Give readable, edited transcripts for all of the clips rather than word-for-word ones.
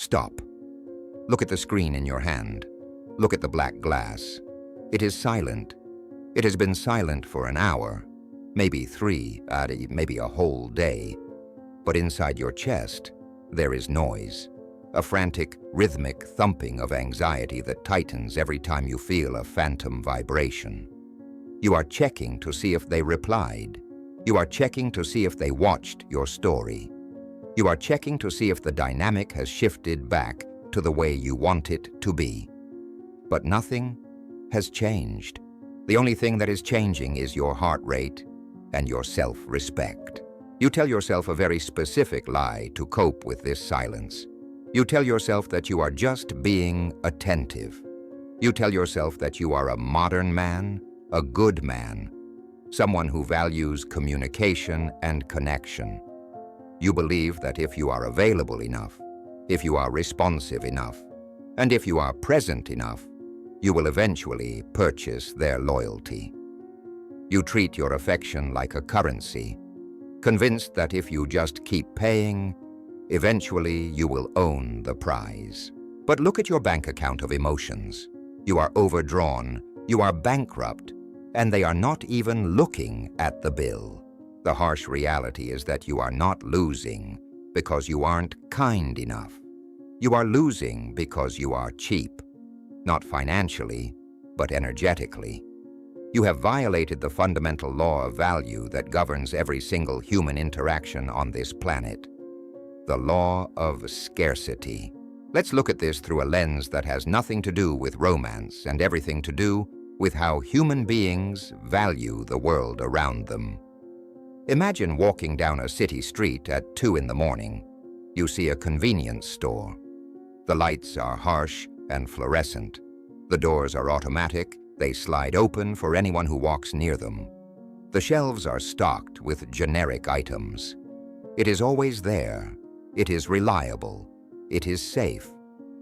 Stop. Look at the screen in your hand. Look at the black glass. It is silent. It has been silent for an hour, maybe 3, maybe a whole day. But inside your chest, there is noise, a frantic, rhythmic thumping of anxiety that tightens every time you feel a phantom vibration. You are checking to see if they replied. You are checking to see if they watched your story. You are checking to see if the dynamic has shifted back to the way you want it to be. But nothing has changed. The only thing that is changing is your heart rate and your self-respect. You tell yourself a very specific lie to cope with this silence. You tell yourself that you are just being attentive. You tell yourself that you are a modern man, a good man, someone who values communication and connection. You believe that if you are available enough, if you are responsive enough, and if you are present enough, you will eventually purchase their loyalty. You treat your affection like a currency, convinced that if you just keep paying, eventually you will own the prize. But look at your bank account of emotions. You are overdrawn, you are bankrupt, and they are not even looking at the bill. The harsh reality is that you are not losing because you aren't kind enough. You are losing because you are cheap, not financially, but energetically. You have violated the fundamental law of value that governs every single human interaction on this planet, the law of scarcity. Let's look at this through a lens that has nothing to do with romance and everything to do with how human beings value the world around them. Imagine walking down a city street at 2 in the morning. You see a convenience store. The lights are harsh and fluorescent. The doors are automatic. They slide open for anyone who walks near them. The shelves are stocked with generic items. It is always there. It is reliable. It is safe.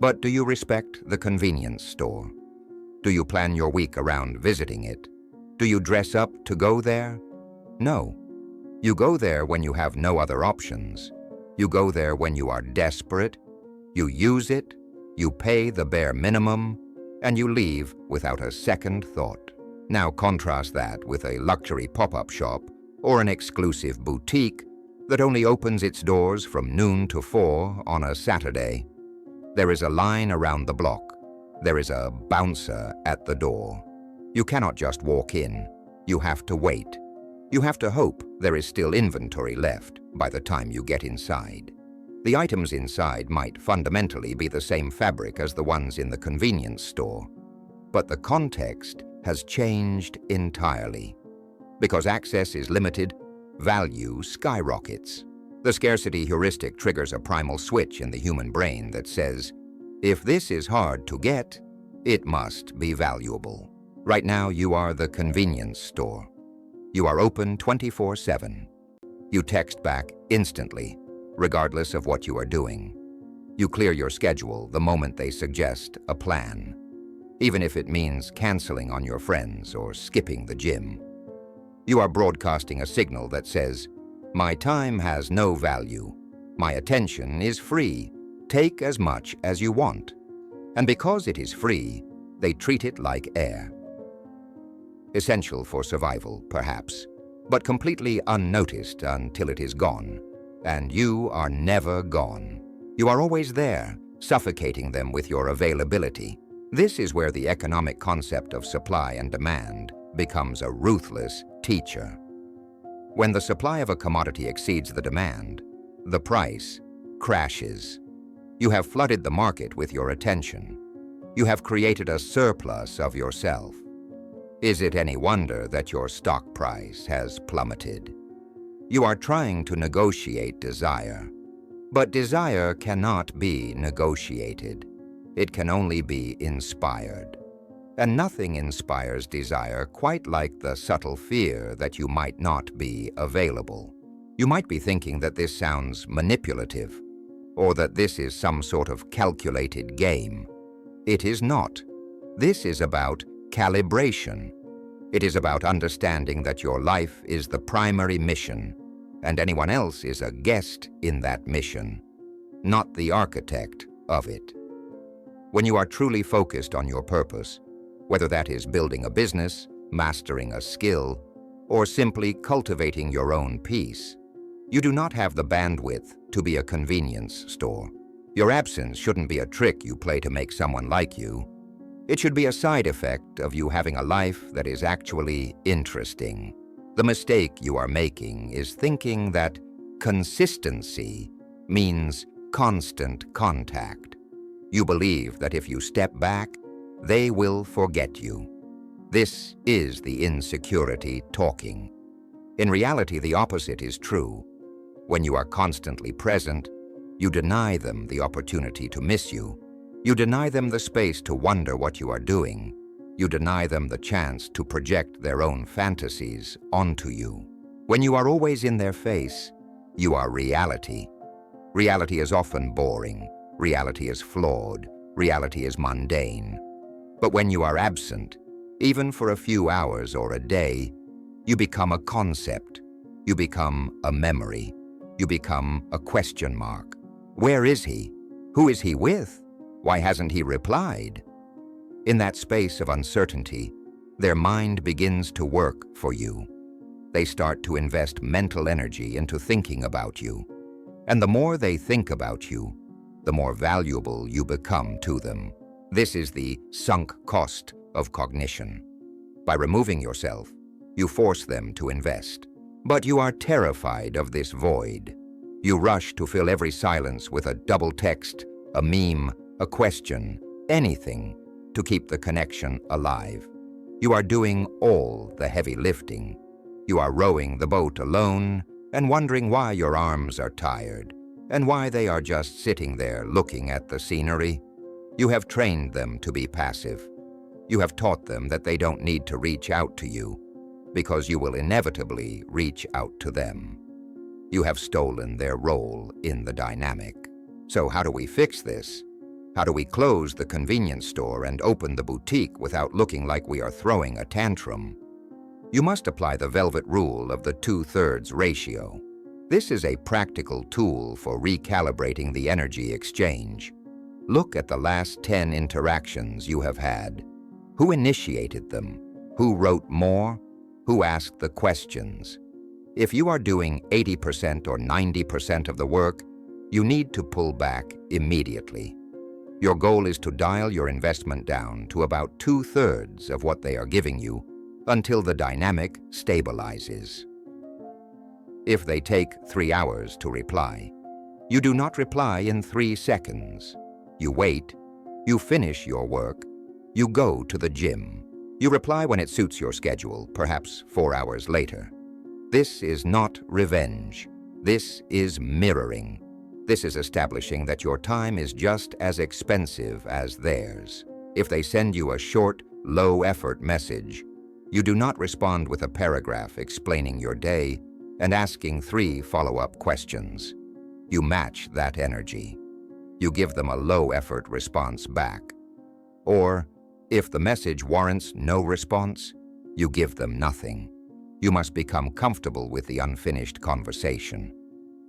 But do you respect the convenience store? Do you plan your week around visiting it? Do you dress up to go there? No. You go there when you have no other options. You go there when you are desperate. You use it, you pay the bare minimum, and you leave without a second thought. Now contrast that with a luxury pop-up shop or an exclusive boutique that only opens its doors from noon to 4 on a Saturday. There is a line around the block. There is a bouncer at the door. You cannot just walk in. You have to wait. You have to hope there is still inventory left by the time you get inside. The items inside might fundamentally be the same fabric as the ones in the convenience store, but the context has changed entirely. Because access is limited, value skyrockets. The scarcity heuristic triggers a primal switch in the human brain that says, if this is hard to get, it must be valuable. Right now, you are the convenience store. You are open 24/7. You text back instantly, regardless of what you are doing. You clear your schedule the moment they suggest a plan, even if it means canceling on your friends or skipping the gym. You are broadcasting a signal that says, my time has no value. My attention is free. Take as much as you want. And because it is free, they treat it like air. Essential for survival, perhaps, but completely unnoticed until it is gone. And you are never gone. You are always there, suffocating them with your availability. This is where the economic concept of supply and demand becomes a ruthless teacher. When the supply of a commodity exceeds the demand, the price crashes. You have flooded the market with your attention. You have created a surplus of yourself. Is it any wonder that your stock price has plummeted? You are trying to negotiate desire, but desire cannot be negotiated. It can only be inspired. And nothing inspires desire quite like the subtle fear that you might not be available. You might be thinking that this sounds manipulative, or that this is some sort of calculated game. It is not. This is about calibration. It is about understanding that your life is the primary mission, and anyone else is a guest in that mission. Not the architect, of it. When you are truly focused on your purpose, whether that is building a business, mastering a skill, or simply cultivating your own peace, you do not have the bandwidth to be a convenience store. Your absence shouldn't be a trick you play to make someone like you. It should be a side effect of you having a life that is actually interesting. The mistake you are making is thinking that consistency means constant contact. You believe that if you step back, they will forget you. This is the insecurity talking. In reality, the opposite is true. When you are constantly present, you deny them the opportunity to miss you. You deny them the space to wonder what you are doing. You deny them the chance to project their own fantasies onto you. When you are always in their face, you are reality. Reality is often boring. Reality is flawed. Reality is mundane. But when you are absent, even for a few hours or a day, you become a concept. You become a memory. You become a question mark. Where is he? Who is he with? Why hasn't he replied? In that space of uncertainty, their mind begins to work for you. They start to invest mental energy into thinking about you. And the more they think about you, the more valuable you become to them. This is the sunk cost of cognition. By removing yourself, you force them to invest. But you are terrified of this void. You rush to fill every silence with a double text, a meme, a question, anything to keep the connection alive. You are doing all the heavy lifting. You are rowing the boat alone and wondering why your arms are tired and why they are just sitting there looking at the scenery. You have trained them to be passive. You have taught them that they don't need to reach out to you because you will inevitably reach out to them. You have stolen their role in the dynamic. So how do we fix this? How do we close the convenience store and open the boutique without looking like we are throwing a tantrum? You must apply the velvet rule of the 2/3 ratio. This is a practical tool for recalibrating the energy exchange. Look at the last 10 interactions you have had. Who initiated them? Who wrote more? Who asked the questions? If you are doing 80% or 90% of the work, you need to pull back immediately. Your goal is to dial your investment down to about 2/3 of what they are giving you until the dynamic stabilizes. If they take 3 hours to reply, you do not reply in 3 seconds. You wait, you finish your work, you go to the gym. You reply when it suits your schedule, perhaps 4 hours later. This is not revenge. This is mirroring. This is establishing that your time is just as expensive as theirs. If they send you a short, low-effort message, you do not respond with a paragraph explaining your day and asking 3 follow-up questions. You match that energy. You give them a low-effort response back. Or, if the message warrants no response, you give them nothing. You must become comfortable with the unfinished conversation.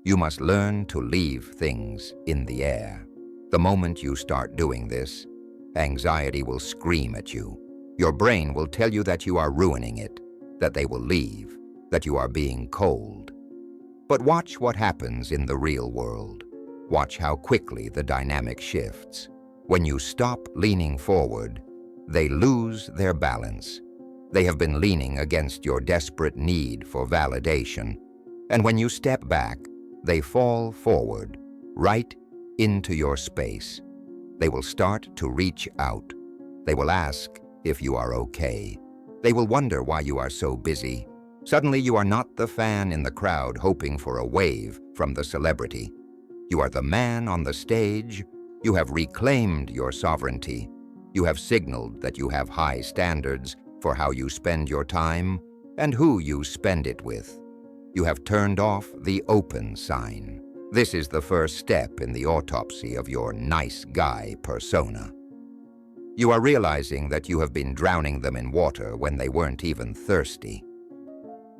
You must learn to leave things in the air. The moment you start doing this, anxiety will scream at you. Your brain will tell you that you are ruining it, that they will leave, that you are being cold. But watch what happens in the real world. Watch how quickly the dynamic shifts. When you stop leaning forward, they lose their balance. They have been leaning against your desperate need for validation. And when you step back, they fall forward, right into your space. They will start to reach out. They will ask if you are okay. They will wonder why you are so busy. Suddenly you are not the fan in the crowd hoping for a wave from the celebrity. You are the man on the stage. You have reclaimed your sovereignty. You have signaled that you have high standards for how you spend your time and who you spend it with. You have turned off the open sign. This is the first step in the autopsy of your nice guy persona. You are realizing that you have been drowning them in water when they weren't even thirsty.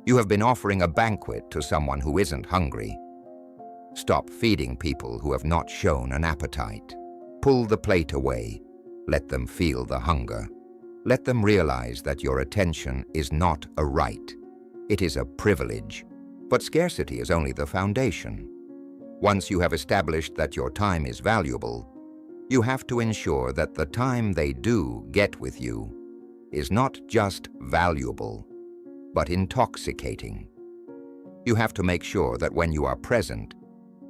You have been offering a banquet to someone who isn't hungry. Stop feeding people who have not shown an appetite. Pull the plate away. Let them feel the hunger. Let them realize that your attention is not a right. It is a privilege. But scarcity is only the foundation. Once you have established that your time is valuable, you have to ensure that the time they do get with you is not just valuable, but intoxicating. You have to make sure that when you are present,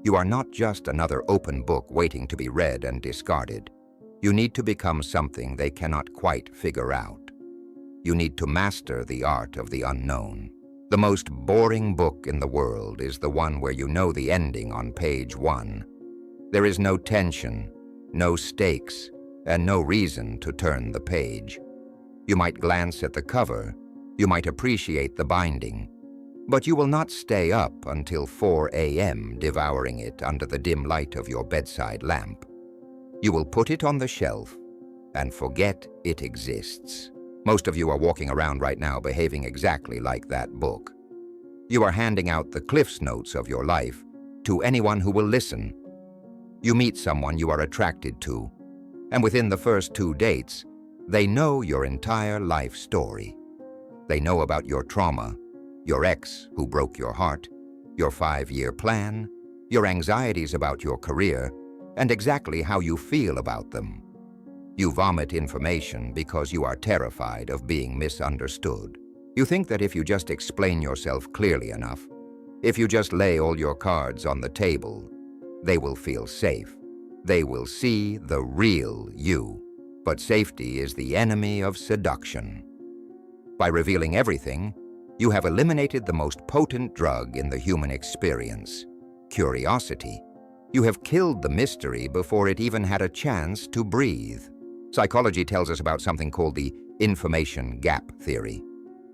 you are not just another open book waiting to be read and discarded. You need to become something they cannot quite figure out. You need to master the art of the unknown. The most boring book in the world is the one where you know the ending on page 1. There is no tension, no stakes, and no reason to turn the page. You might glance at the cover, you might appreciate the binding, but you will not stay up until 4 a.m. devouring it under the dim light of your bedside lamp. You will put it on the shelf and forget it exists. Most of you are walking around right now behaving exactly like that book. You are handing out the Cliff's Notes of your life to anyone who will listen. You meet someone you are attracted to, and within the first 2 dates, they know your entire life story. They know about your trauma, your ex who broke your heart, your 5-year plan, your anxieties about your career, and exactly how you feel about them. You vomit information because you are terrified of being misunderstood. You think that if you just explain yourself clearly enough, if you just lay all your cards on the table, they will feel safe. They will see the real you. But safety is the enemy of seduction. By revealing everything, you have eliminated the most potent drug in the human experience, curiosity. You have killed the mystery before it even had a chance to breathe. Psychology tells us about something called the information gap theory.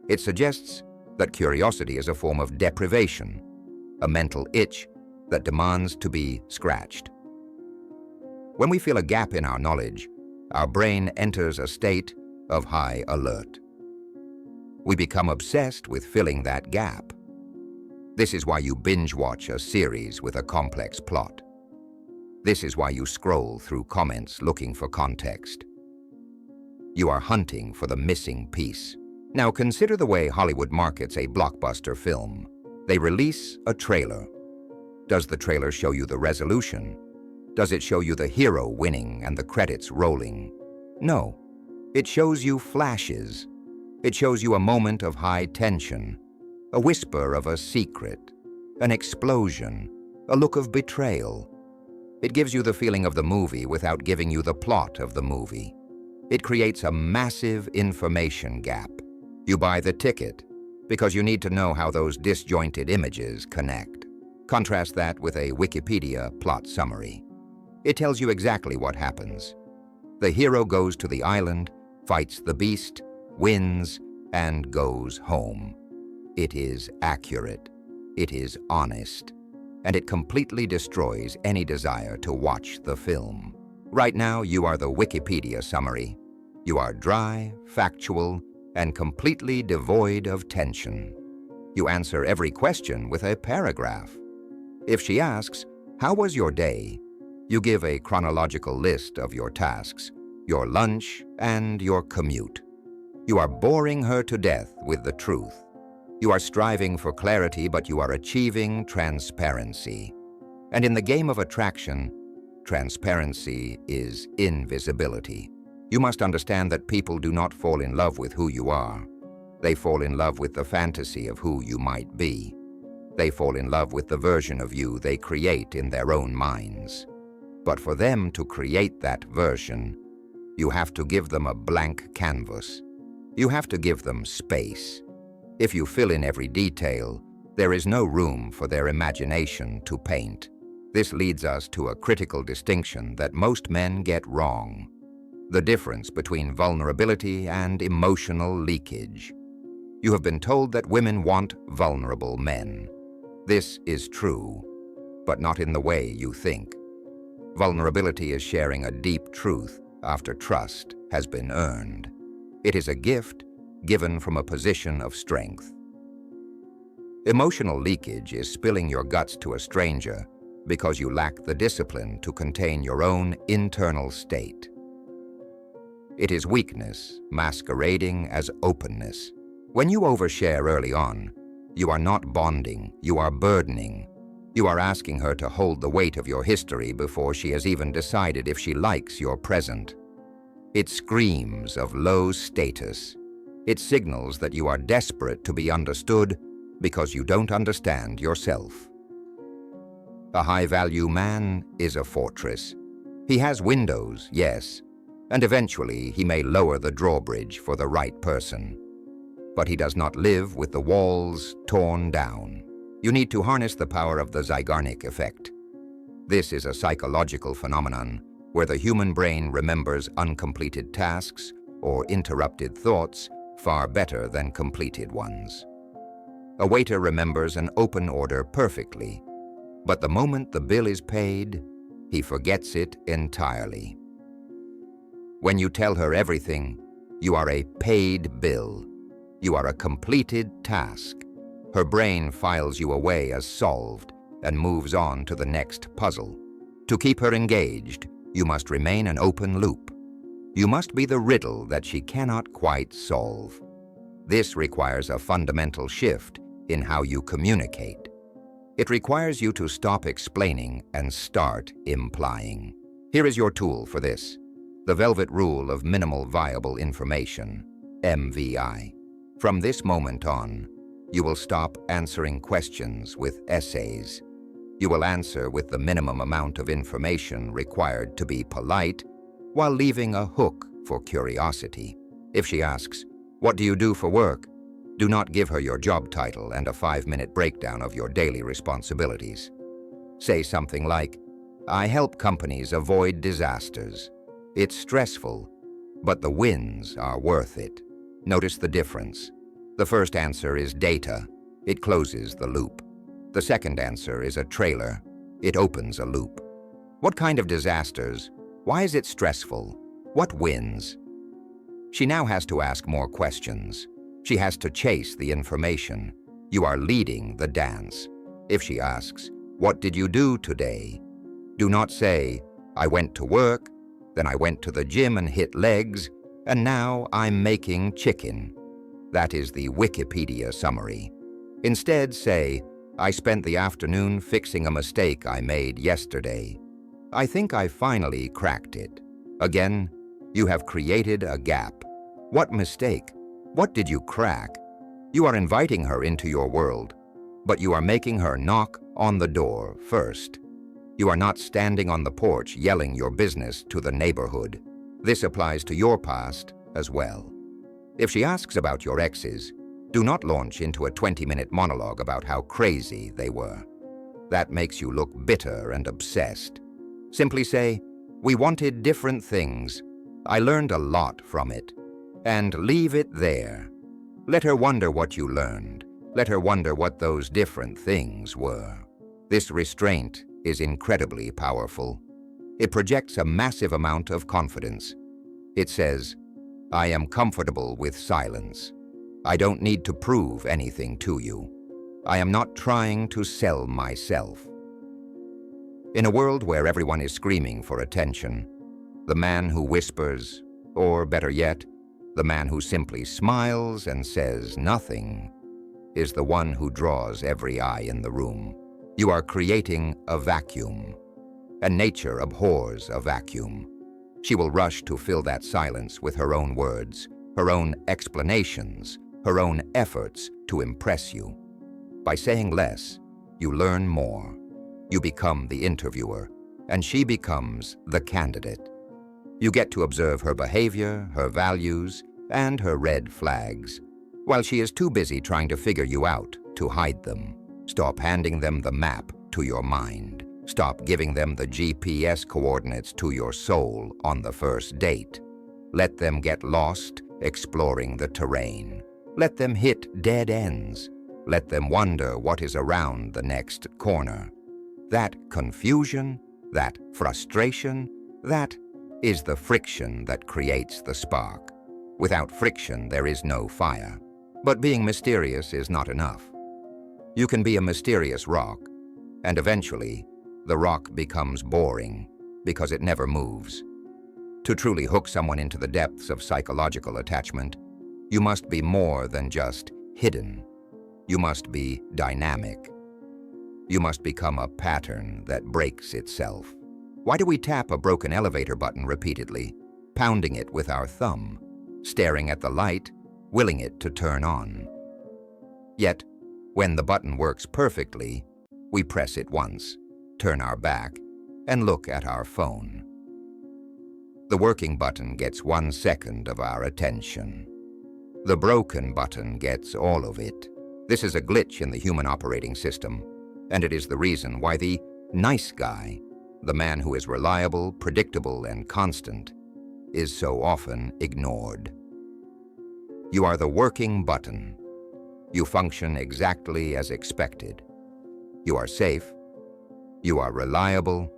It suggests that curiosity is a form of deprivation, a mental itch that demands to be scratched. When we feel a gap in our knowledge, our brain enters a state of high alert. We become obsessed with filling that gap. This is why you binge watch a series with a complex plot. This is why you scroll through comments looking for context. You are hunting for the missing piece. Now consider the way Hollywood markets a blockbuster film. They release a trailer. Does the trailer show you the resolution? Does it show you the hero winning and the credits rolling? No. It shows you flashes. It shows you a moment of high tension, a whisper of a secret, an explosion, a look of betrayal. It gives you the feeling of the movie without giving you the plot of the movie. It creates a massive information gap. You buy the ticket because you need to know how those disjointed images connect. Contrast that with a Wikipedia plot summary. It tells you exactly what happens. The hero goes to the island, fights the beast, wins, and goes home. It is accurate. It is honest. And it completely destroys any desire to watch the film. Right now, you are the Wikipedia summary. You are dry, factual, and completely devoid of tension. You answer every question with a paragraph. If she asks, "How was your day?" you give a chronological list of your tasks, your lunch, and your commute. You are boring her to death with the truth. You are striving for clarity, but you are achieving transparency. And in the game of attraction, transparency is invisibility. You must understand that people do not fall in love with who you are. They fall in love with the fantasy of who you might be. They fall in love with the version of you they create in their own minds. But for them to create that version, you have to give them a blank canvas. You have to give them space. If you fill in every detail, there is no room for their imagination to paint. This leads us to a critical distinction that most men get wrong: the difference between vulnerability and emotional leakage. You have been told that women want vulnerable men. This is true, but not in the way you think. Vulnerability is sharing a deep truth after trust has been earned. It is a gift given from a position of strength. Emotional leakage is spilling your guts to a stranger because you lack the discipline to contain your own internal state. It is weakness masquerading as openness. When you overshare early on, you are not bonding, you are burdening. You are asking her to hold the weight of your history before she has even decided if she likes your present. It screams of low status. It signals that you are desperate to be understood because you don't understand yourself. A high-value man is a fortress. He has windows, yes, and eventually he may lower the drawbridge for the right person. But he does not live with the walls torn down. You need to harness the power of the Zeigarnik effect. This is a psychological phenomenon where the human brain remembers uncompleted tasks or interrupted thoughts far better than completed ones. A waiter remembers an open order perfectly, but the moment the bill is paid, he forgets it entirely. When you tell her everything, you are a paid bill. You are a completed task. Her brain files you away as solved and moves on to the next puzzle. To keep her engaged, you must remain an open loop. You must be the riddle that she cannot quite solve. This requires a fundamental shift in how you communicate. It requires you to stop explaining and start implying. Here is your tool for this: the Velvet Rule of Minimal Viable Information, MVI. From this moment on, you will stop answering questions with essays. You will answer with the minimum amount of information required to be polite, while leaving a hook for curiosity. If she asks, "What do you do for work?" do not give her your job title and a 5-minute breakdown of your daily responsibilities. Say something like, "I help companies avoid disasters. It's stressful, but the wins are worth it." Notice the difference. The first answer is data. It closes the loop. The second answer is a trailer. It opens a loop. What kind of disasters? Why is it stressful? What wins? She now has to ask more questions. She has to chase the information. You are leading the dance. If she asks, "What did you do today?" do not say, "I went to work, then I went to the gym and hit legs, and now I'm making chicken." That is the Wikipedia summary. Instead, say, "I spent the afternoon fixing a mistake I made yesterday. I think I finally cracked it." Again, you have created a gap. What mistake? What did you crack? You are inviting her into your world, but you are making her knock on the door first. You are not standing on the porch yelling your business to the neighborhood. This applies to your past as well. If she asks about your exes, do not launch into a 20-minute monologue about how crazy they were. That makes you look bitter and obsessed. Simply say, "We wanted different things. I learned a lot from it." And leave it there. Let her wonder what you learned. Let her wonder what those different things were. This restraint is incredibly powerful. It projects a massive amount of confidence. It says, "I am comfortable with silence. I don't need to prove anything to you. I am not trying to sell myself." In a world where everyone is screaming for attention, the man who whispers, or better yet, the man who simply smiles and says nothing, is the one who draws every eye in the room. You are creating a vacuum, and nature abhors a vacuum. She will rush to fill that silence with her own words, her own explanations, her own efforts to impress you. By saying less, you learn more. You become the interviewer, and she becomes the candidate. You get to observe her behavior, her values, and her red flags, while she is too busy trying to figure you out to hide them. Stop handing them the map to your mind. Stop giving them the GPS coordinates to your soul on the first date. Let them get lost exploring the terrain. Let them hit dead ends. Let them wonder what is around the next corner. That confusion, that frustration, that is the friction that creates the spark. Without friction, there is no fire. But being mysterious is not enough. You can be a mysterious rock, and eventually, the rock becomes boring because it never moves. To truly hook someone into the depths of psychological attachment, you must be more than just hidden. You must be dynamic. You must become a pattern that breaks itself. Why do we tap a broken elevator button repeatedly, pounding it with our thumb, staring at the light, willing it to turn on? Yet, when the button works perfectly, we press it once, turn our back, and look at our phone. The working button gets 1 second of our attention. The broken button gets all of it. This is a glitch in the human operating system, and it is the reason why the nice guy, the man who is reliable, predictable, and constant, is so often ignored. You are the working button. You function exactly as expected. You are safe. You are reliable.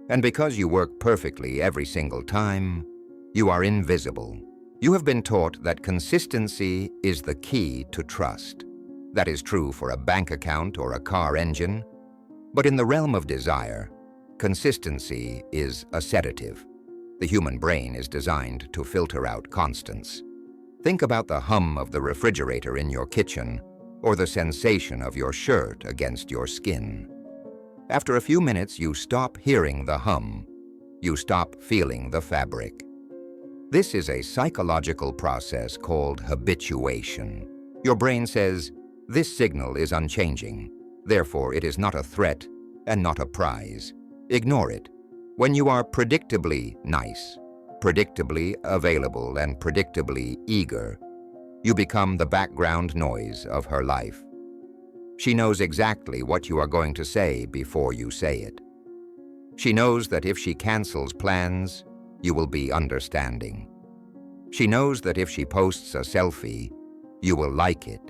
And because you work perfectly every single time, you are invisible. You have been taught that consistency is the key to trust. That is true for a bank account or a car engine. But in the realm of desire, consistency is a sedative. The human brain is designed to filter out constants. Think about the hum of the refrigerator in your kitchen or the sensation of your shirt against your skin. After a few minutes, you stop hearing the hum. You stop feeling the fabric. This is a psychological process called habituation. Your brain says, "This signal is unchanging. Therefore, it is not a threat and not a prize. Ignore it." When you are predictably nice, predictably available, and predictably eager, you become the background noise of her life. She knows exactly what you are going to say before you say it. She knows that if she cancels plans, you will be understanding. She knows that if she posts a selfie, you will like it.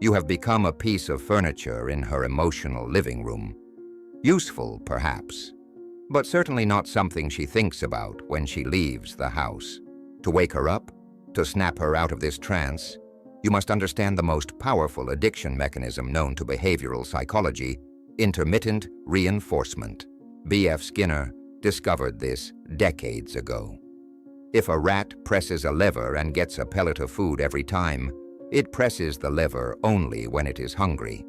You have become a piece of furniture in her emotional living room. Useful, perhaps, but certainly not something she thinks about when she leaves the house. To wake her up, to snap her out of this trance, you must understand the most powerful addiction mechanism known to behavioral psychology, intermittent reinforcement. B.F. Skinner discovered this decades ago. If a rat presses a lever and gets a pellet of food every time, it presses the lever only when it is hungry.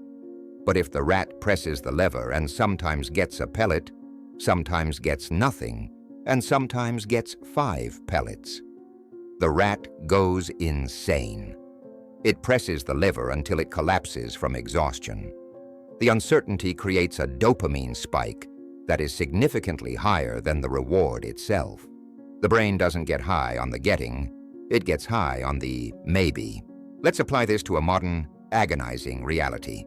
But if the rat presses the lever and sometimes gets a pellet, sometimes gets nothing, and sometimes gets 5 pellets, the rat goes insane. It presses the lever until it collapses from exhaustion. The uncertainty creates a dopamine spike that is significantly higher than the reward itself. The brain doesn't get high on the getting, it gets high on the maybe. Let's apply this to a modern, agonizing reality.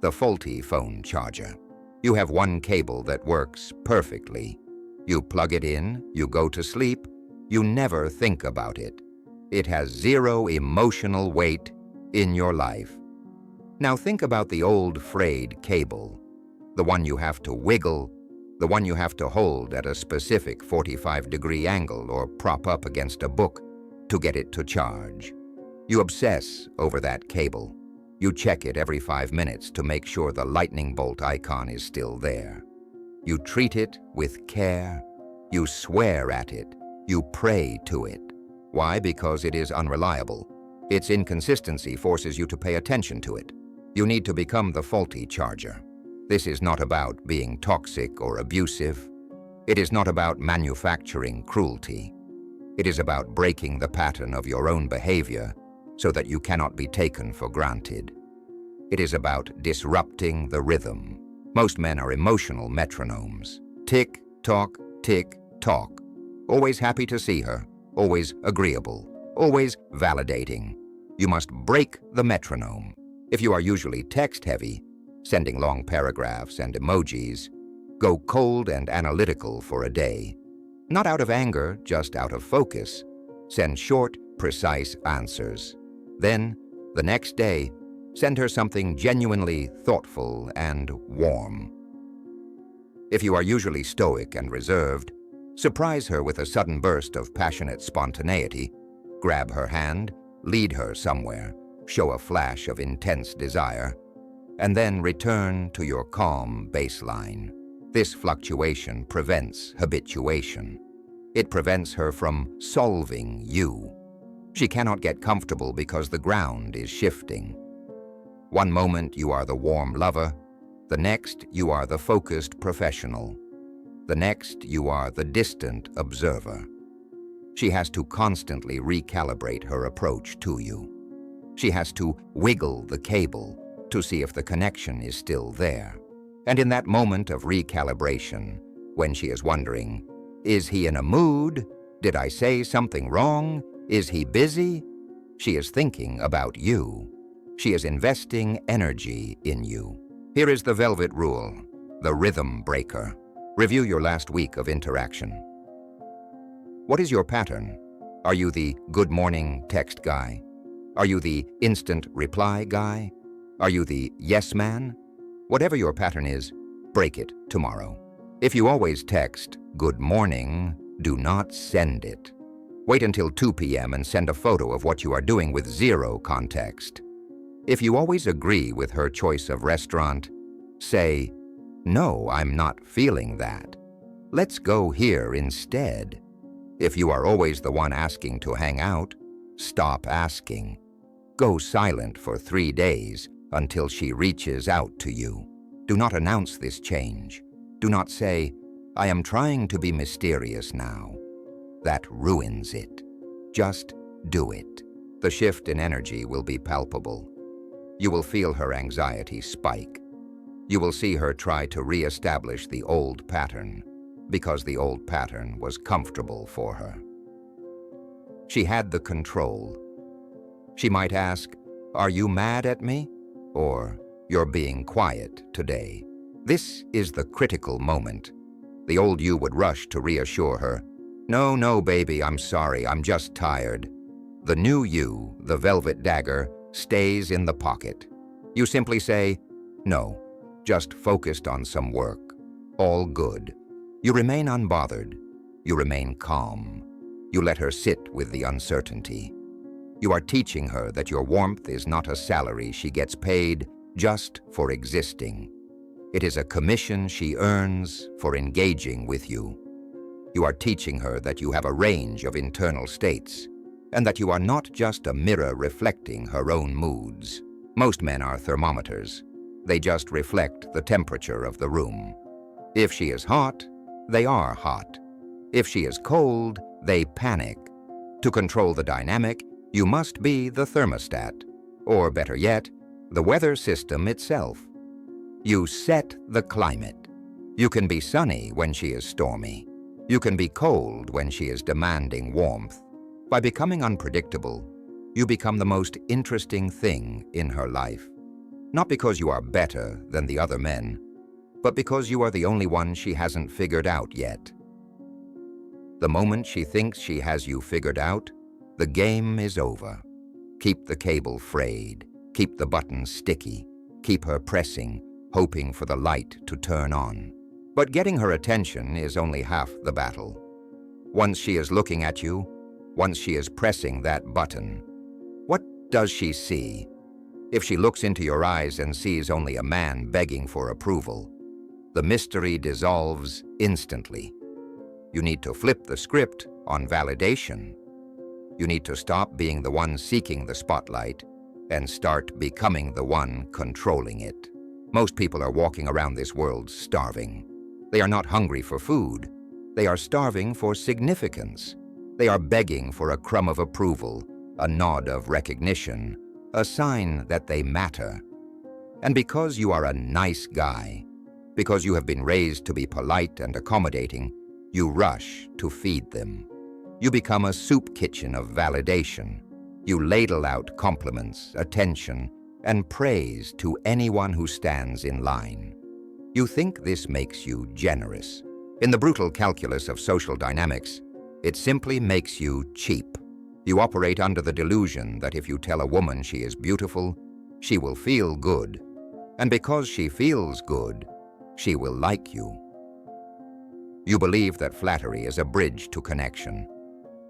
The faulty phone charger. You have one cable that works perfectly. You plug it in, you go to sleep, you never think about it. It has 0 emotional weight in your life. Now think about the old frayed cable, the one you have to wiggle, the one you have to hold at a specific 45-degree angle or prop up against a book to get it to charge. You obsess over that cable. You check it every 5 minutes to make sure the lightning bolt icon is still there. You treat it with care. You swear at it. You pray to it. Why? Because it is unreliable. Its inconsistency forces you to pay attention to it. You need to become the faulty charger. This is not about being toxic or abusive. It is not about manufacturing cruelty. It is about breaking the pattern of your own behavior so that you cannot be taken for granted. It is about disrupting the rhythm. Most men are emotional metronomes. Tick, tock, tick, tock. Always happy to see her. Always agreeable, always validating. You must break the metronome. If you are usually text-heavy, sending long paragraphs and emojis, go cold and analytical for a day. Not out of anger, just out of focus. Send short, precise answers. Then, the next day, send her something genuinely thoughtful and warm. If you are usually stoic and reserved, surprise her with a sudden burst of passionate spontaneity. Grab her hand, lead her somewhere, show a flash of intense desire, and then return to your calm baseline. This fluctuation prevents habituation. It prevents her from solving you. She cannot get comfortable because the ground is shifting. One moment you are the warm lover, the next you are the focused professional. The next you are the distant observer. She has to constantly recalibrate her approach to you. She has to wiggle the cable to see if the connection is still there. And in that moment of recalibration, when she is wondering, is he in a mood? Did I say something wrong? Is he busy? She is thinking about you. She is investing energy in you. Here is the velvet rule, the rhythm breaker. Review your last week of interaction. What is your pattern? Are you the good morning text guy? Are you the instant reply guy? Are you the yes man? Whatever your pattern is, break it tomorrow. If you always text good morning, do not send it. Wait until 2 p.m. and send a photo of what you are doing with zero context. If you always agree with her choice of restaurant, say, no, I'm not feeling that. Let's go here instead. If you are always the one asking to hang out, stop asking. Go silent for 3 days until she reaches out to you. Do not announce this change. Do not say, I am trying to be mysterious now. That ruins it. Just do it. The shift in energy will be palpable. You will feel her anxiety spike. You will see her try to re-establish the old pattern because the old pattern was comfortable for her. She had the control. She might ask, are you mad at me? Or, you're being quiet today. This is the critical moment. The old you would rush to reassure her. No, baby, I'm sorry, I'm just tired. The new you, the velvet dagger, stays in the pocket. You simply say, no, just focused on some work. All good. You remain unbothered. You remain calm. You let her sit with the uncertainty. You are teaching her that your warmth is not a salary she gets paid just for existing. It is a commission she earns for engaging with you. You are teaching her that you have a range of internal states, and that you are not just a mirror reflecting her own moods. Most men are thermometers. They just reflect the temperature of the room. If she is hot, they are hot. If she is cold, they panic. To control the dynamic, you must be the thermostat, or better yet, the weather system itself. You set the climate. You can be sunny when she is stormy. You can be cold when she is demanding warmth. By becoming unpredictable, you become the most interesting thing in her life. Not because you are better than the other men, but because you are the only one she hasn't figured out yet. The moment she thinks she has you figured out, the game is over. Keep the cable frayed, keep the buttons sticky, keep her pressing, hoping for the light to turn on. But getting her attention is only half the battle. Once she is looking at you, once she is pressing that button, what does she see? If she looks into your eyes and sees only a man begging for approval, the mystery dissolves instantly. You need to flip the script on validation. You need to stop being the one seeking the spotlight and start becoming the one controlling it. Most people are walking around this world starving. They are not hungry for food. They are starving for significance. They are begging for a crumb of approval, a nod of recognition, a sign that they matter. And because you are a nice guy, because you have been raised to be polite and accommodating, you rush to feed them. You become a soup kitchen of validation. You ladle out compliments, attention, and praise to anyone who stands in line. You think this makes you generous. In the brutal calculus of social dynamics, it simply makes you cheap. You operate under the delusion that if you tell a woman she is beautiful, she will feel good. And because she feels good, she will like you. You believe that flattery is a bridge to connection,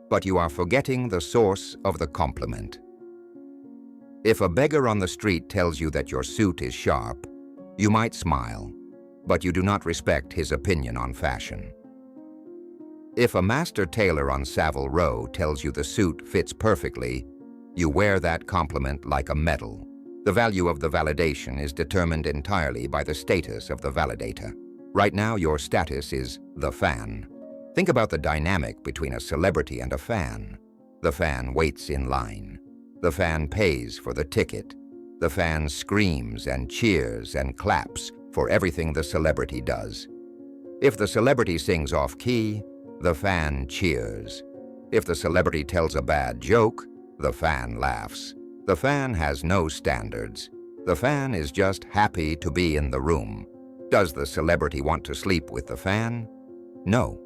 but you are forgetting the source of the compliment. If a beggar on the street tells you that your suit is sharp, you might smile. but you do not respect his opinion on fashion. If a master tailor on Savile Row tells you the suit fits perfectly, you wear that compliment like a medal. The value of the validation is determined entirely by the status of the validator. Right now, your status is the fan. Think about the dynamic between a celebrity and a fan. The fan waits in line. The fan pays for the ticket. The fan screams and cheers and claps for everything the celebrity does. If the celebrity sings off-key, the fan cheers. If the celebrity tells a bad joke, the fan laughs. The fan has no standards. The fan is just happy to be in the room. Does the celebrity want to sleep with the fan? No.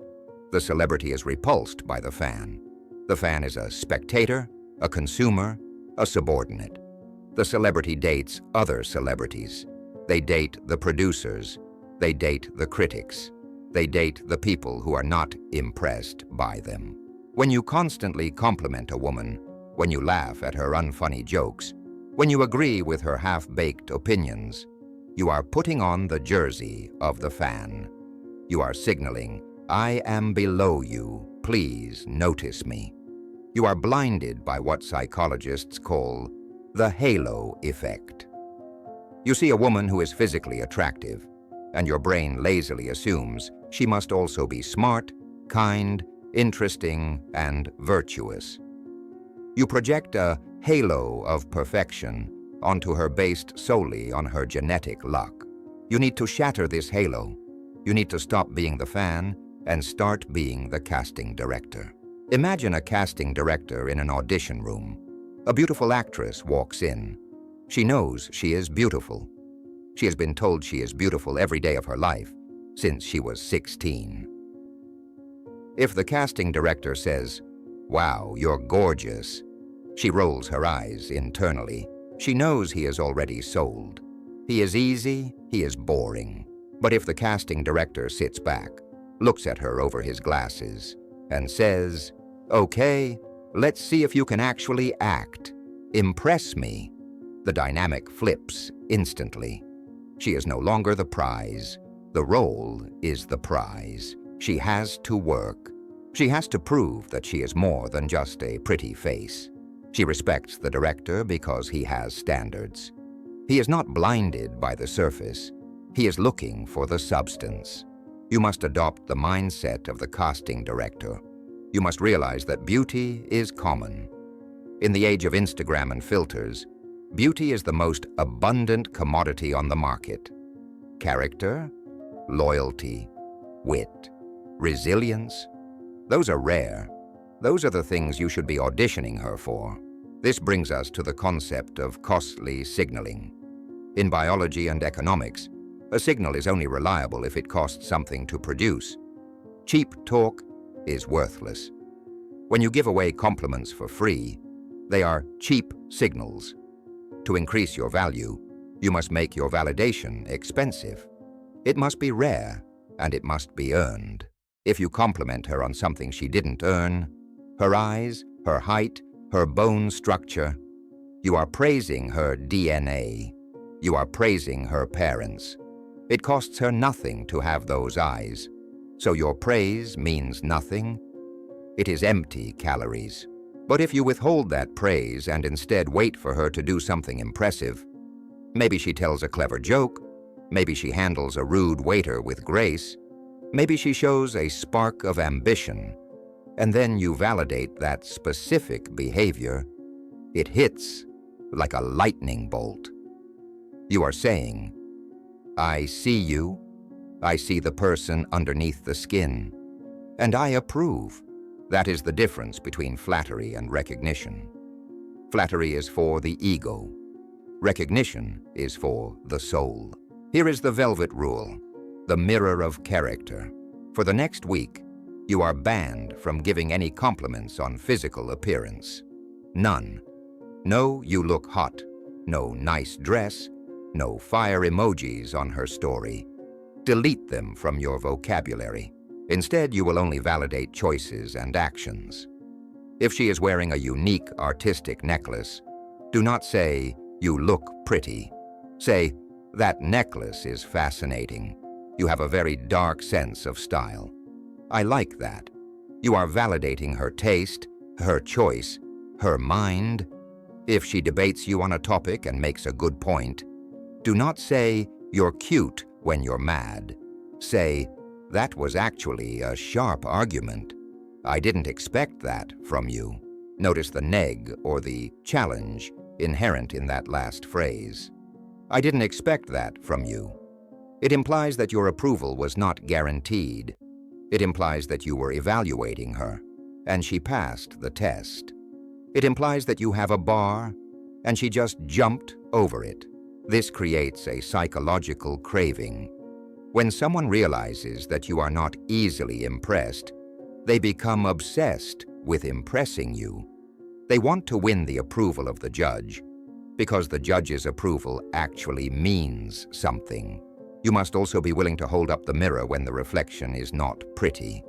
The celebrity is repulsed by the fan. The fan is a spectator, a consumer, a subordinate. The celebrity dates other celebrities. They date the producers. They date the critics. They date the people who are not impressed by them. When you constantly compliment a woman, when you laugh at her unfunny jokes, when you agree with her half-baked opinions, you are putting on the jersey of the fan. You are signaling, "I am below you, please notice me." You are blinded by what psychologists call the halo effect. You see a woman who is physically attractive, and your brain lazily assumes she must also be smart, kind, interesting, and virtuous. You project a halo of perfection onto her based solely on her genetic luck. You need to shatter this halo. You need to stop being the fan and start being the casting director. Imagine a casting director in an audition room. A beautiful actress walks in. She knows she is beautiful. She has been told she is beautiful every day of her life since she was 16. If the casting director says, "Wow, you're gorgeous," she rolls her eyes internally. She knows he is already sold. He is easy, he is boring. But if the casting director sits back, looks at her over his glasses, and says, "Okay, let's see if you can actually act. Impress me," the dynamic flips instantly. She is no longer the prize. The role is the prize. She has to work. She has to prove that she is more than just a pretty face. She respects the director because he has standards. He is not blinded by the surface. He is looking for the substance. You must adopt the mindset of the casting director. You must realize that beauty is common. In the age of Instagram and filters, beauty is the most abundant commodity on the market. Character, loyalty, wit, resilience, those are rare. Those are the things you should be auditioning her for. This brings us to the concept of costly signaling. In biology and economics, a signal is only reliable if it costs something to produce. Cheap talk is worthless. When you give away compliments for free, they are cheap signals. To increase your value, you must make your validation expensive. It must be rare, and it must be earned. If you compliment her on something she didn't earn, her eyes, her height, her bone structure, you are praising her DNA. You are praising her parents. It costs her nothing to have those eyes. So your praise means nothing. It is empty calories. But if you withhold that praise and instead wait for her to do something impressive, maybe she tells a clever joke, maybe she handles a rude waiter with grace, maybe she shows a spark of ambition, and then you validate that specific behavior, it hits like a lightning bolt. You are saying, "I see you, I see the person underneath the skin, and I approve." That is the difference between flattery and recognition. Flattery is for the ego. Recognition is for the soul. Here is the velvet rule, the mirror of character. For the next week, you are banned from giving any compliments on physical appearance. None. No, "you look hot." No nice dress. No fire emojis on her story. Delete them from your vocabulary. Instead, you will only validate choices and actions. If she is wearing a unique artistic necklace, do not say, "You look pretty." Say, "That necklace is fascinating." You have a very dark sense of style. I like that. You are validating her taste, her choice, her mind. If she debates you on a topic and makes a good point, do not say, "You're cute," when you're mad. Say, "That was actually a sharp argument. I didn't expect that from you." Notice the neg or the challenge inherent in that last phrase. I didn't expect that from you. It implies that your approval was not guaranteed. It implies that you were evaluating her, and she passed the test. It implies that you have a bar, and she just jumped over it. This creates a psychological craving. When someone realizes that you are not easily impressed, they become obsessed with impressing you. They want to win the approval of the judge, because the judge's approval actually means something. You must also be willing to hold up the mirror when the reflection is not pretty.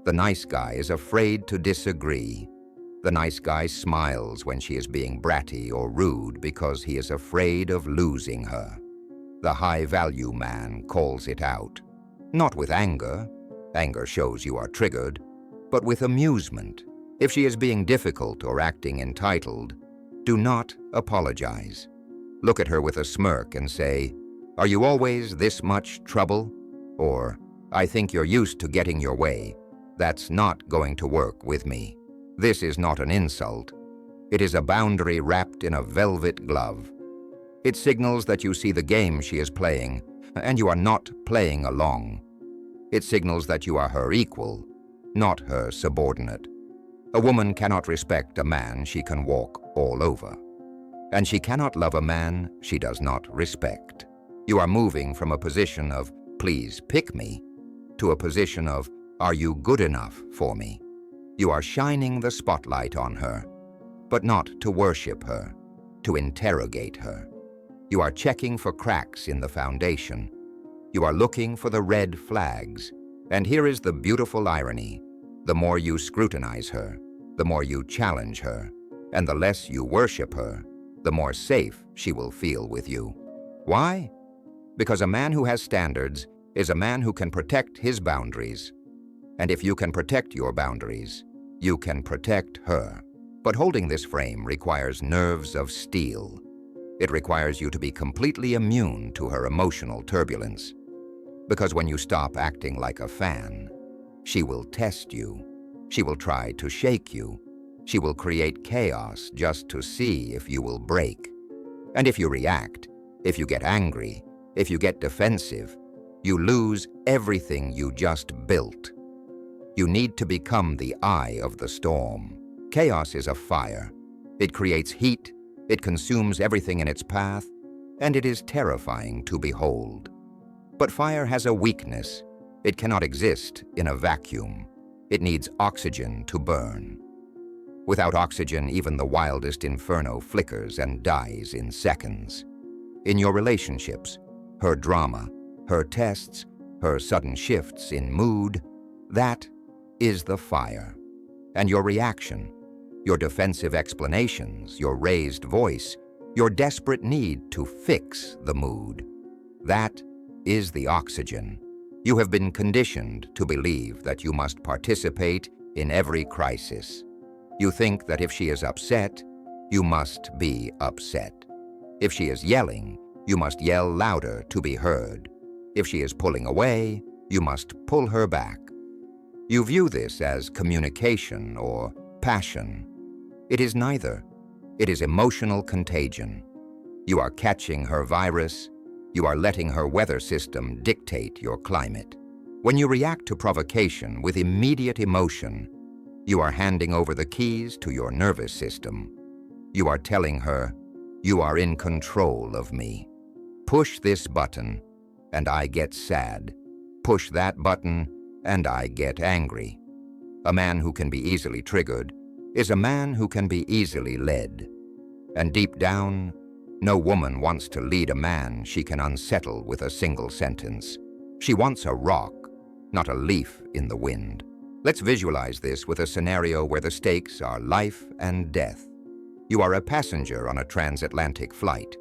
The nice guy is afraid to disagree. The nice guy smiles when she is being bratty or rude because he is afraid of losing her. The high-value man calls it out. Not with anger. Anger shows you are triggered, but with amusement. If she is being difficult or acting entitled, do not apologize. Look at her with a smirk and say, "Are you always this much trouble?" Or, "I think you're used to getting your way. That's not going to work with me." This is not an insult. It is a boundary wrapped in a velvet glove. It signals that you see the game she is playing, and you are not playing along. It signals that you are her equal, not her subordinate. A woman cannot respect a man she can walk all over, and she cannot love a man she does not respect. You are moving from a position of "please pick me" to a position of "are you good enough for me?" You are shining the spotlight on her, but not to worship her, to interrogate her. You are checking for cracks in the foundation. You are looking for the red flags. And here is the beautiful irony. The more you scrutinize her, the more you challenge her, and the less you worship her, the more safe she will feel with you. Why? Because a man who has standards is a man who can protect his boundaries. And if you can protect your boundaries, you can protect her. But holding this frame requires nerves of steel. It requires you to be completely immune to her emotional turbulence. Because when you stop acting like a fan, she will test you. She will try to shake you. She will create chaos just to see if you will break. And if you react, if you get angry, if you get defensive, you lose everything you just built. You need to become the eye of the storm. Chaos is a fire. It creates heat, it consumes everything in its path, and it is terrifying to behold. But fire has a weakness. It cannot exist in a vacuum. It needs oxygen to burn. Without oxygen, even the wildest inferno flickers and dies in seconds. In your relationships, her drama, her tests, her sudden shifts in mood, that is the fire. And your reaction, your defensive explanations, your raised voice, your desperate need to fix the mood, that is the oxygen. You have been conditioned to believe that you must participate in every crisis. You think that if she is upset, you must be upset. If she is yelling, you must yell louder to be heard. If she is pulling away, you must pull her back. You view this as communication or passion. It is neither. It is emotional contagion. You are catching her virus. You are letting her weather system dictate your climate. When you react to provocation with immediate emotion, you are handing over the keys to your nervous system. You are telling her, "You are in control of me. Push this button, and I get sad. Push that button, and I get angry." A man who can be easily triggered is a man who can be easily led. And deep down, no woman wants to lead a man she can unsettle with a single sentence. She wants a rock, not a leaf in the wind. Let's visualize this with a scenario where the stakes are life and death. You are a passenger on a transatlantic flight.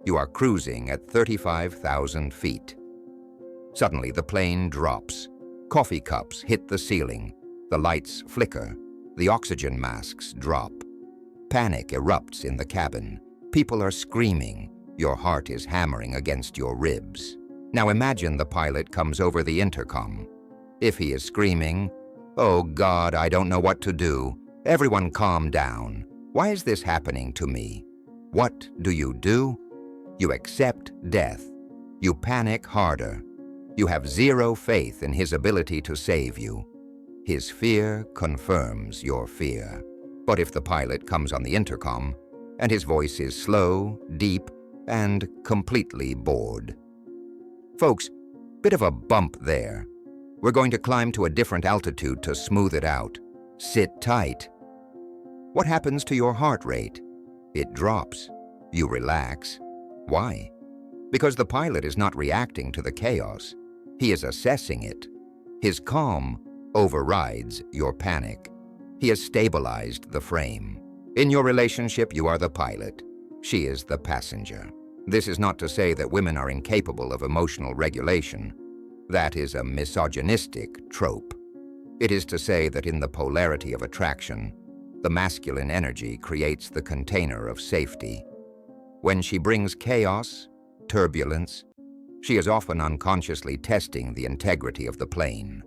You are cruising at 35,000 feet. Suddenly, the plane drops. Coffee cups hit the ceiling. The lights flicker. The oxygen masks drop. Panic erupts in the cabin. People are screaming. Your heart is hammering against your ribs. Now imagine the pilot comes over the intercom. If he is screaming, "Oh God, I don't know what to do. Everyone calm down. Why is this happening to me?" What do? You accept death. You panic harder. You have zero faith in his ability to save you. His fear confirms your fear. But if the pilot comes on the intercom, and his voice is slow, deep, and completely bored. Folks, bit of a bump there. We're going to climb to a different altitude to smooth it out. Sit tight. What happens to your heart rate? It drops. You relax. Why? Because the pilot is not reacting to the chaos. He is assessing it. His calm overrides your panic. He has stabilized the frame. In your relationship, you are the pilot. She is the passenger. This is not to say that women are incapable of emotional regulation. That is a misogynistic trope. It is to say that in the polarity of attraction, the masculine energy creates the container of safety. When she brings chaos, turbulence, she is often unconsciously testing the integrity of the plane.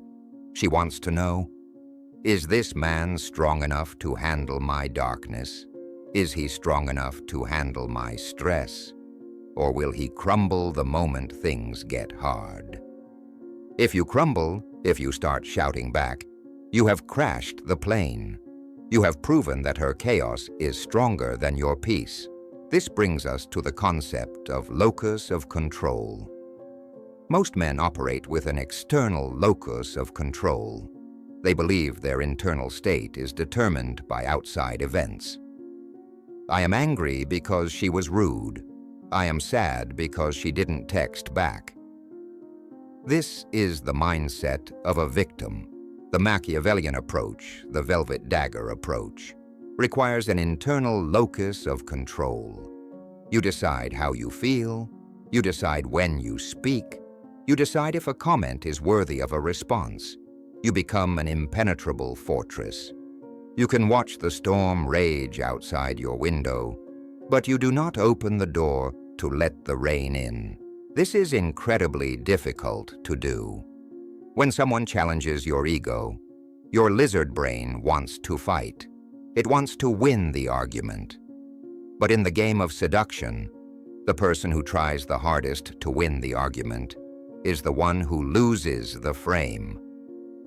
She wants to know, is this man strong enough to handle my darkness? Is he strong enough to handle my stress? Or will he crumble the moment things get hard? If you crumble, if you start shouting back, you have crashed the plane. You have proven that her chaos is stronger than your peace. This brings us to the concept of locus of control. Most men operate with an external locus of control. They believe their internal state is determined by outside events. I am angry because she was rude. I am sad because she didn't text back. This is the mindset of a victim. The Machiavellian approach, the velvet dagger approach, requires an internal locus of control. You decide how you feel. You decide when you speak. You decide if a comment is worthy of a response. You become an impenetrable fortress. You can watch the storm rage outside your window, but you do not open the door to let the rain in. This is incredibly difficult to do. When someone challenges your ego, your lizard brain wants to fight. It wants to win the argument. But in the game of seduction, the person who tries the hardest to win the argument is the one who loses the frame.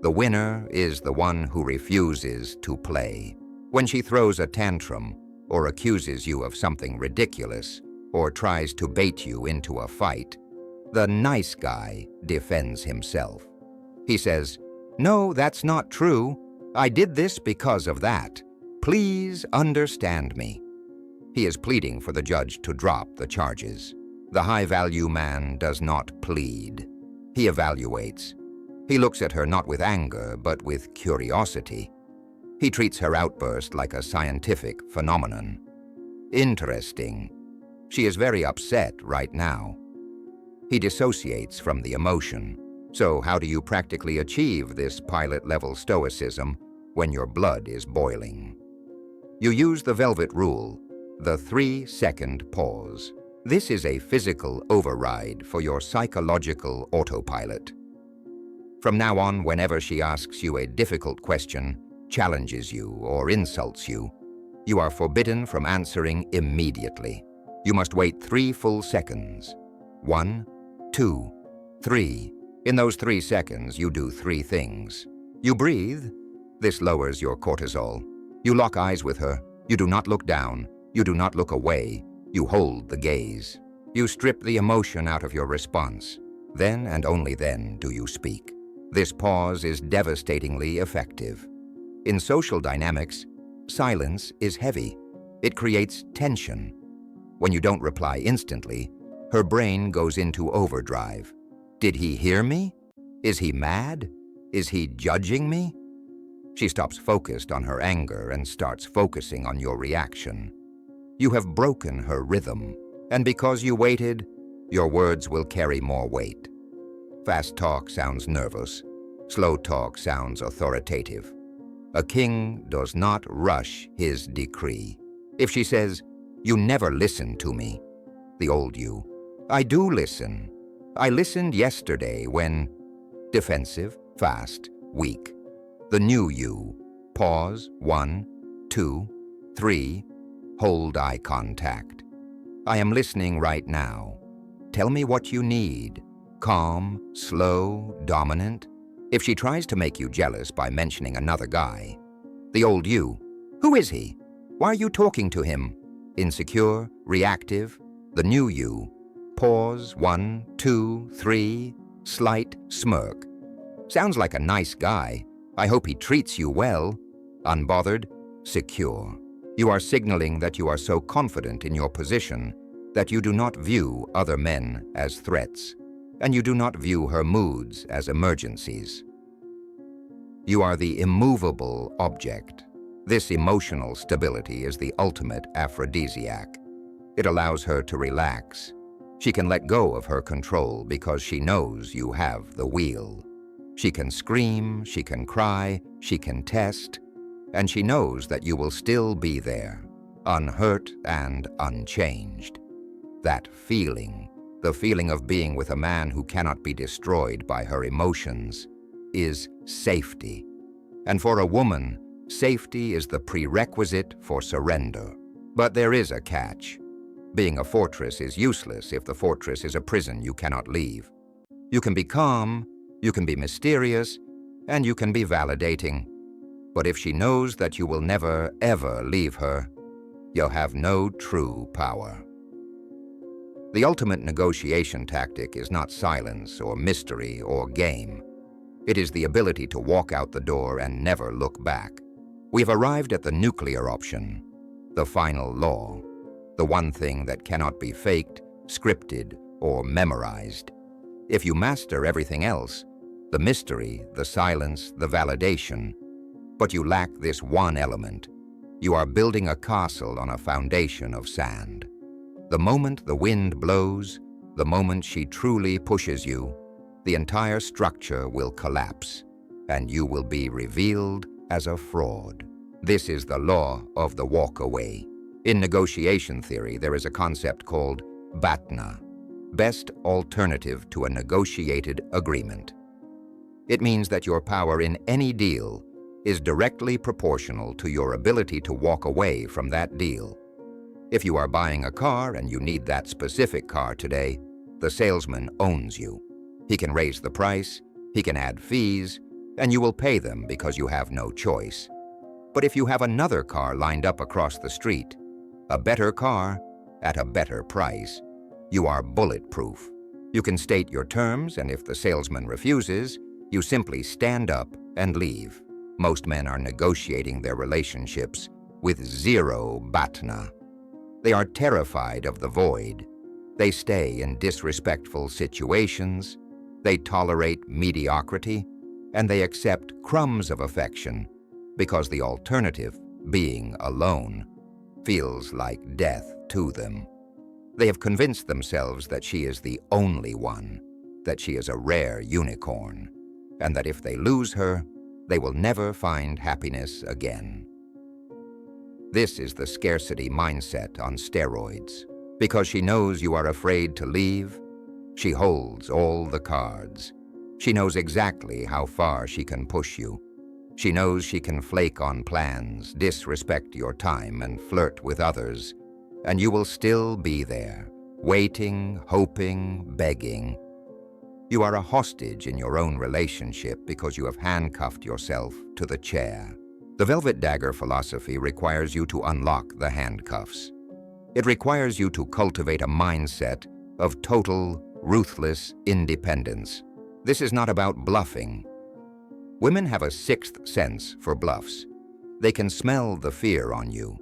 The winner is the one who refuses to play. When she throws a tantrum or accuses you of something ridiculous or tries to bait you into a fight, the nice guy defends himself. He says, "No, that's not true. I did this because of that. Please understand me." He is pleading for the judge to drop the charges. The high-value man does not plead. He evaluates. He looks at her not with anger, but with curiosity. He treats her outburst like a scientific phenomenon. Interesting. She is very upset right now. He dissociates from the emotion. So how do you practically achieve this pilot-level stoicism when your blood is boiling? You use the velvet rule, the 3-second pause. This is a physical override for your psychological autopilot. From now on, whenever she asks you a difficult question, challenges you, or insults you, you are forbidden from answering immediately. You must wait 3 full seconds. 1, 2, 3. In those 3 seconds, you do 3 things. You breathe. This lowers your cortisol. You lock eyes with her. You do not look down. You do not look away. You hold the gaze. You strip the emotion out of your response. Then and only then do you speak. This pause is devastatingly effective. In social dynamics, silence is heavy. It creates tension. When you don't reply instantly, her brain goes into overdrive. Did he hear me? Is he mad? Is he judging me? She stops focused on her anger and starts focusing on your reaction. You have broken her rhythm, and because you waited, your words will carry more weight. Fast talk sounds nervous. Slow talk sounds authoritative. A king does not rush his decree. If she says, "You never listen to me," the old you, "I do listen. I listened yesterday when..." Defensive, fast, weak. The new you, pause, 1, 2, 3, hold eye contact. "I am listening right now. Tell me what you need." Calm, slow, dominant. If she tries to make you jealous by mentioning another guy, the old you, "Who is he? Why are you talking to him?" Insecure, reactive. The new you, pause, 1, 2, 3, slight smirk. "Sounds like a nice guy. I hope he treats you well." Unbothered, secure. You are signaling that you are so confident in your position that you do not view other men as threats, and you do not view her moods as emergencies. You are the immovable object. This emotional stability is the ultimate aphrodisiac. It allows her to relax. She can let go of her control because she knows you have the wheel. She can scream, she can cry, she can test, and she knows that you will still be there, unhurt and unchanged. That feeling, the feeling of being with a man who cannot be destroyed by her emotions, is safety. And for a woman, safety is the prerequisite for surrender. But there is a catch. Being a fortress is useless if the fortress is a prison you cannot leave. You can be calm, you can be mysterious, and you can be validating. But if she knows that you will never, ever leave her, you'll have no true power. The ultimate negotiation tactic is not silence or mystery or game. It is the ability to walk out the door and never look back. We've arrived at the nuclear option, the final law, the one thing that cannot be faked, scripted, or memorized. If you master everything else, the mystery, the silence, the validation, but you lack this one element, you are building a castle on a foundation of sand. The moment the wind blows, the moment she truly pushes you, the entire structure will collapse, and you will be revealed as a fraud. This is the law of the walk-away. In negotiation theory, there is a concept called BATNA, best alternative to a negotiated agreement. It means that your power in any deal is directly proportional to your ability to walk away from that deal. If you are buying a car and you need that specific car today, the salesman owns you. He can raise the price, he can add fees, and you will pay them because you have no choice. But if you have another car lined up across the street, a better car at a better price, you are bulletproof. You can state your terms, and if the salesman refuses, you simply stand up and leave. Most men are negotiating their relationships with zero BATNA. They are terrified of the void. They stay in disrespectful situations, they tolerate mediocrity, and they accept crumbs of affection because the alternative, being alone, feels like death to them. They have convinced themselves that she is the only one, that she is a rare unicorn, and that if they lose her, they will never find happiness again. This is the scarcity mindset on steroids. Because she knows you are afraid to leave, she holds all the cards. She knows exactly how far she can push you. She knows she can flake on plans, disrespect your time, and flirt with others, and you will still be there, waiting, hoping, begging. You are a hostage in your own relationship because you have handcuffed yourself to the chair. The Velvet Dagger philosophy requires you to unlock the handcuffs. It requires you to cultivate a mindset of total, ruthless independence. This is not about bluffing. Women have a sixth sense for bluffs. They can smell the fear on you.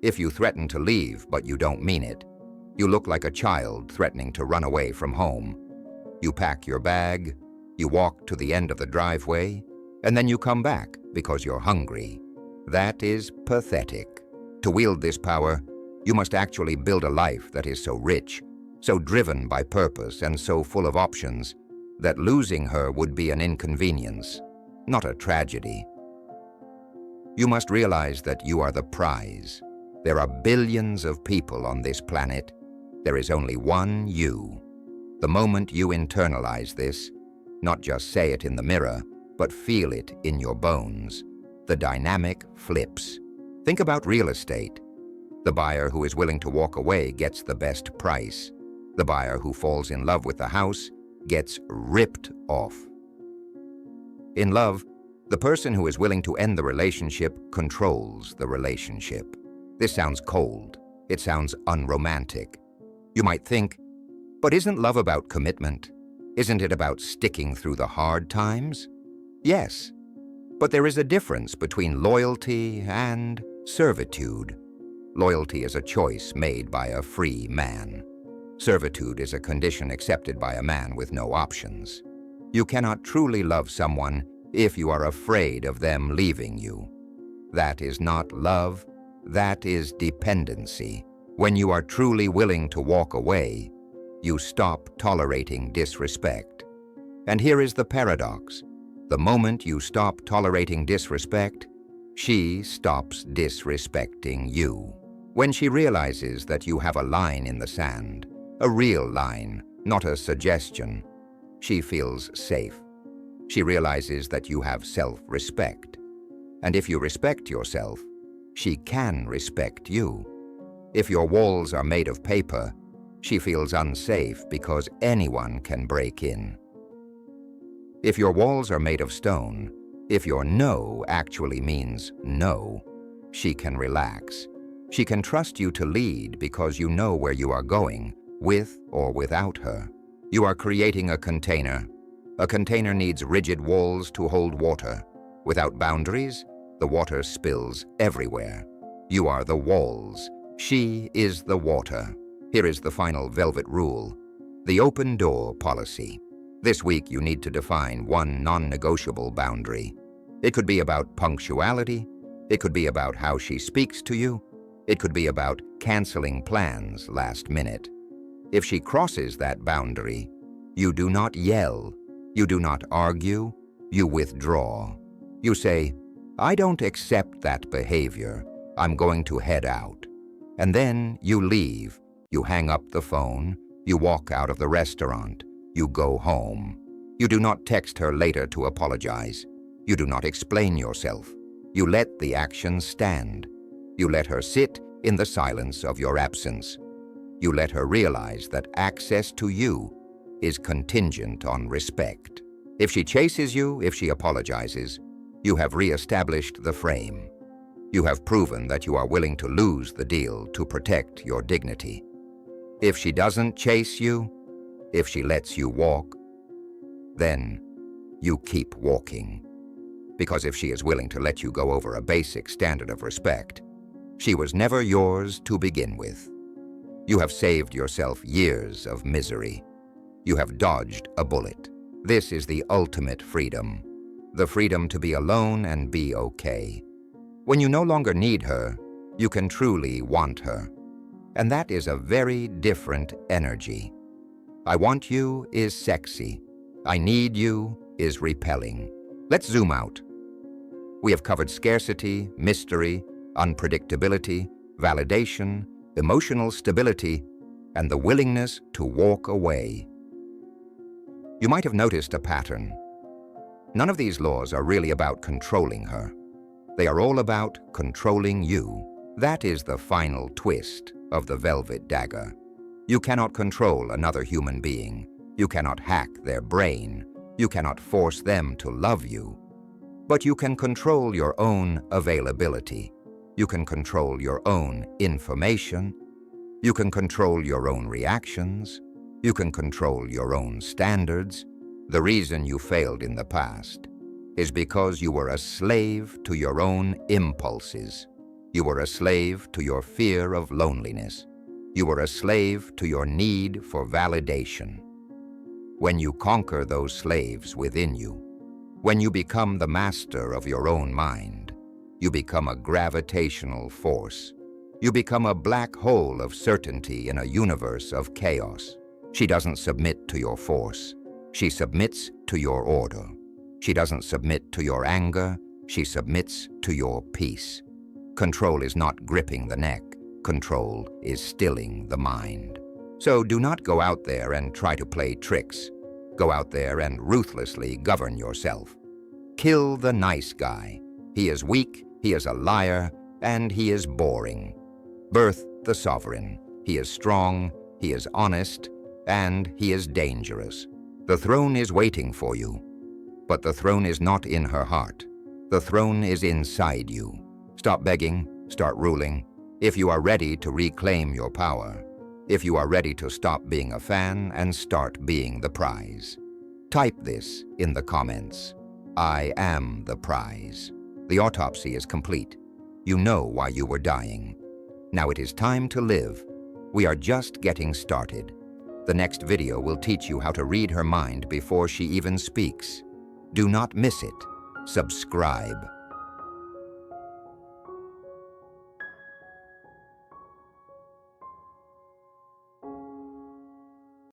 If you threaten to leave but you don't mean it, you look like a child threatening to run away from home. You pack your bag, you walk to the end of the driveway, and then you come back because you're hungry. That is pathetic. To wield this power, you must actually build a life that is so rich, so driven by purpose, and so full of options that losing her would be an inconvenience, not a tragedy. You must realize that you are the prize. There are billions of people on this planet. There is only one you. The moment you internalize this, not just say it in the mirror, but feel it in your bones, the dynamic flips. Think about real estate. The buyer who is willing to walk away gets the best price. The buyer who falls in love with the house gets ripped off. In love, the person who is willing to end the relationship controls the relationship. This sounds cold. It sounds unromantic. You might think, but isn't love about commitment? Isn't it about sticking through the hard times? Yes, but there is a difference between loyalty and servitude. Loyalty is a choice made by a free man. Servitude is a condition accepted by a man with no options. You cannot truly love someone if you are afraid of them leaving you. That is not love, that is dependency. When you are truly willing to walk away, you stop tolerating disrespect. And here is the paradox. The moment you stop tolerating disrespect, she stops disrespecting you. When she realizes that you have a line in the sand, a real line, not a suggestion, she feels safe. She realizes that you have self-respect. And if you respect yourself, she can respect you. If your walls are made of paper, she feels unsafe because anyone can break in. If your walls are made of stone, if your no actually means no, she can relax. She can trust you to lead because you know where you are going, with or without her. You are creating a container. A container needs rigid walls to hold water. Without boundaries, the water spills everywhere. You are the walls. She is the water. Here is the final velvet rule, the open door policy. This week you need to define one non-negotiable boundary. It could be about punctuality. It could be about how she speaks to you. It could be about canceling plans last minute. If she crosses that boundary, you do not yell. You do not argue. You withdraw. You say, I don't accept that behavior. I'm going to head out. And then you leave. You hang up the phone. You walk out of the restaurant. You go home. You do not text her later to apologize. You do not explain yourself. You let the action stand. You let her sit in the silence of your absence. You let her realize that access to you is contingent on respect. If she chases you, if she apologizes, you have re-established the frame. You have proven that you are willing to lose the deal to protect your dignity. If she doesn't chase you, if she lets you walk, then you keep walking. Because if she is willing to let you go over a basic standard of respect, she was never yours to begin with. You have saved yourself years of misery. You have dodged a bullet. This is the ultimate freedom, the freedom to be alone and be okay. When you no longer need her, you can truly want her. And that is a very different energy. I want you is sexy. I need you is repelling. Let's zoom out. We have covered scarcity, mystery, unpredictability, validation, emotional stability, and the willingness to walk away. You might have noticed a pattern. None of these laws are really about controlling her. They are all about controlling you. That is the final twist of the velvet dagger. You cannot control another human being. You cannot hack their brain. You cannot force them to love you. But you can control your own availability. You can control your own information. You can control your own reactions. You can control your own standards. The reason you failed in the past is because you were a slave to your own impulses. You were a slave to your fear of loneliness. You were a slave to your need for validation. When you conquer those slaves within you, when you become the master of your own mind, you become a gravitational force. You become a black hole of certainty in a universe of chaos. She doesn't submit to your force. She submits to your order. She doesn't submit to your anger. She submits to your peace. Control is not gripping the neck. Control is stilling the mind. So do not go out there and try to play tricks. Go out there and ruthlessly govern yourself. Kill the nice guy. He is weak, he is a liar, and he is boring. Birth the sovereign. He is strong, he is honest, and he is dangerous. The throne is waiting for you. But the throne is not in her heart. The throne is inside you. Stop begging, start ruling. If you are ready to reclaim your power. If you are ready to stop being a fan and start being the prize. Type this in the comments. I am the prize. The autopsy is complete. You know why you were dying. Now it is time to live. We are just getting started. The next video will teach you how to read her mind before she even speaks. Do not miss it. Subscribe.